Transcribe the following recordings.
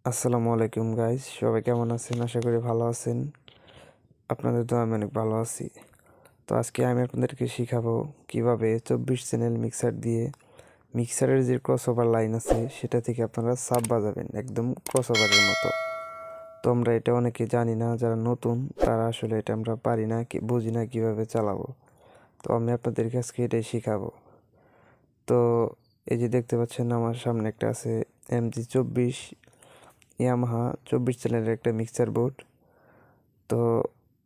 আসসালামু আলাইকুম গাইস, সবাই কেমন আছেন? আশা করি ভালো আছেন। আপনাদের তো আমি অনেক ভালো আছি। তো আজকে আমি আপনাদেরকে শিখাবো কিভাবে 24 চ্যানেল মিক্সার দিয়ে মিক্সারের যে ক্রসওভার লাইন আছে সেটা থেকে আপনারা সাব বাজাবেন একদম ক্রসওভারের মতো। তো আমরা এটা অনেকে জানি না, যারা নতুন তারা আসলে এটা আমরা পারি না, বুঝি না কিভাবে চালাবো। তো আমি আপনাদেরকে আজকে এটাই শিখাবো। তো এই যে দেখতে পাচ্ছেন আমার সামনে একটা আছে MG24 ইয়ামাহা 24 চ্যানেলের একটা মিক্সার বোর্ড। তো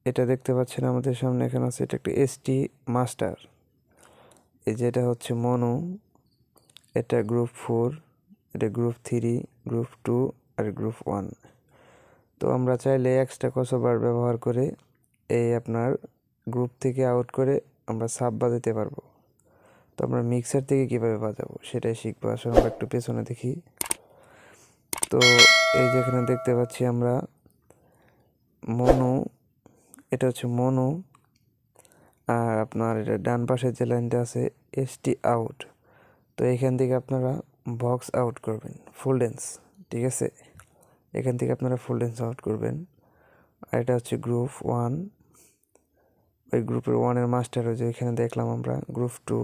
এটা দেখতে পাচ্ছেন আমাদের সামনে এখানে আছে, এটা একটা ST মাস্টার। এই যে এটা হচ্ছে মনো, এটা গ্রুপ 4, এটা গ্রুপ 3, গ্রুপ 2 আর গ্রুপ 1। তো আমরা চাইলে এক্সট্রা ক্রসওভার ব্যবহার করে এই আপনার গ্রুপ থেকে আউট করে আমরা সাব বাজাতে পারবো। তো আমরা মিক্সার থেকে কিভাবে বাজাবো সেটাই শিখবো। আসলে আমরা একটু পেছনে দেখি। তো এই যেখানে দেখতে পাচ্ছি আমরা মনো, এটা হচ্ছে মনো, আর আপনার এটা ডান পাশে যে লাইনটা আছে ST আউট। তো এখান থেকে আপনারা বক্স আউট করবেন ফুল ডেন্স, ঠিক আছে? এখান থেকে আপনারা ফুল ডেন্স আউট করবেন। আর এটা হচ্ছে গ্রুপ 1, ওই গ্রুপের 1-এর মাস্টার হয়েছে এখানে দেখলাম আমরা গ্রুপ 2,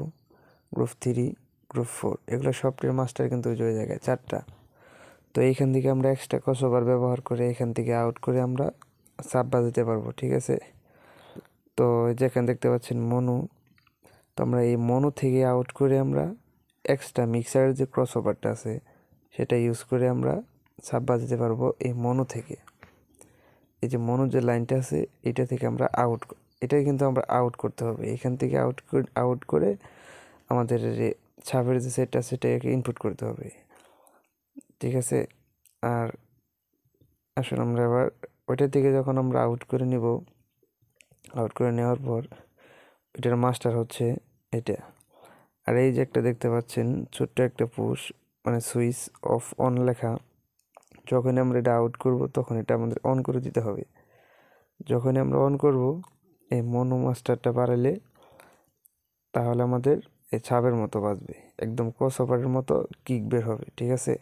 গ্রুপ 3, গ্রুপ 4, এগুলো সবটির মাস্টার কিন্তু ওই জায়গায় 4টা। তো এইখান থেকে আমরা এক্সট্রা ক্রসওভার ব্যবহার করে এখান থেকে আউট করে আমরা সাব বাজাতে পারবো, ঠিক আছে? তো যেখানে দেখতে পাচ্ছেন মনো, তো আমরা এই মনো থেকে আউট করে আমরা এক্সট্রা মিক্সারের যে ক্রসওভারটা আছে সেটা ইউজ করে আমরা সাব বাজাতে পারবো এই মনো থেকে। এই যে মনো যে লাইনটা আছে এটা থেকে আমরা এটাই কিন্তু আমরা আউট করতে হবে। এখান থেকে আউট করে আমাদের সাবের যে সেটটা সেটাকে ইনপুট করতে হবে, ঠিক আছে? আর আসলে আমরা এবার ওইটা থেকে যখন আমরা আউট করে নিব, আউট করে নেওয়ার পর এটার মাস্টার হচ্ছে এটা। আর এই যে একটা দেখতে পাচ্ছেন ছোট্ট একটা পুশ, মানে সুইচ অফ অন লেখা, যখন আমরা এটা আউট করব তখন এটা আমাদের অন করে দিতে হবে। যখন আমরা অন করব এই মনো মাস্টারটা বাড়ালে তাহলে আমাদের এই ছাপের মতো বাজবে, একদম ক্রসওভারের মতো কিক বের হবে, ঠিক আছে?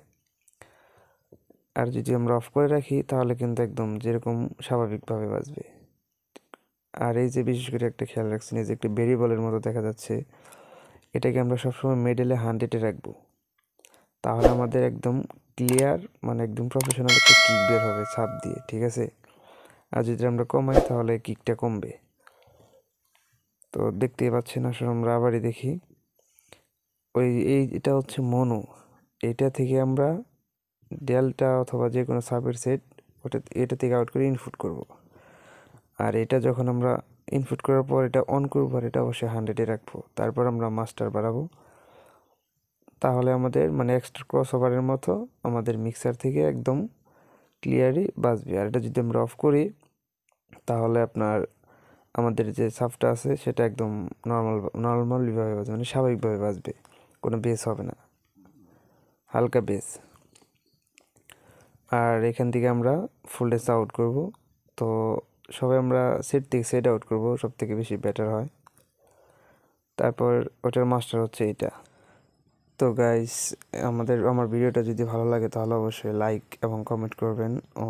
আর যদি আমরা অফ করে রাখি তাহলে কিন্তু একদম যেরকম স্বাভাবিকভাবে বাজবে। আর এই যে বিশেষ করে একটা খেয়াল রাখছেন, এই যে একটা ভেরিয়েবলের মতো দেখা যাচ্ছে, এটাকে আমরা সবসময় মিডলে 100-এ রাখবো, তাহলে আমাদের একদম ক্লিয়ার, মানে একদম প্রফেশনাল একটা কিক বের হবে ছাপ দিয়ে, ঠিক আছে? আর যদি আমরা কমাই তাহলে কিকটা কমবে। তো দেখতেই পাচ্ছেন, আসলে আমরা আবারই দেখি। এটা হচ্ছে মনো, এটা থেকে আমরা ডেল্টা অথবা যে কোনো সাবের সেট এটা থেকে আউট করে ইনপুট করব। আর এটা যখন আমরা ইনপুট করার পর এটা অন করবো, আর এটা অবশ্যই 100-এ রাখবো, তারপর আমরা মাস্টার বাড়াবো। তাহলে আমাদের মানে এক্সট্রা ক্রস ওভারের মতো আমাদের মিক্সার থেকে একদম ক্লিয়ারই বাজবে। আর এটা যদি আমরা অফ করি তাহলে আপনার আমাদের যে সাফটা আছে সেটা একদম নর্মালিভাবে বাজবে, মানে স্বাভাবিকভাবে বাজবে, কোনো বেস হবে না, হালকা বেস। আর এখান থেকে আমরা ফুল ডেস আউট করব। তো সবাই আমরা সেট থেকে সেট আউট করব, সব থেকে বেশি বেটার হয়। তারপর ওটার মাস্টার হচ্ছে এইটা। তো গাইস, আমার ভিডিওটা যদি ভালো লাগে তাহলে অবশ্যই লাইক এবং কমেন্ট করবেন, ও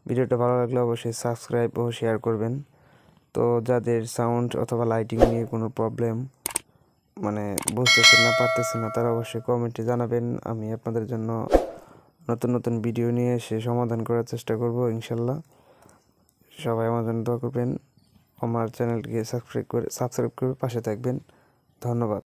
ভিডিওটা ভালো লাগলে অবশ্যই সাবস্ক্রাইব ও শেয়ার করবেন। তো যাদের সাউন্ড অথবা লাইটিং নিয়ে কোনো প্রবলেম, মানে বুঝতেছেন না, পারতেছেন না, তারা অবশ্যই কমেন্টে জানাবেন। আমি আপনাদের জন্য নতুন নতুন ভিডিও নিয়ে এসে সমাধান করার চেষ্টা করব ইনশাল্লাহ। সবাই আমার জন্য দোয়া করবেন, আমার চ্যানেলটিকে সাবস্ক্রাইব করে পাশে থাকবেন। ধন্যবাদ।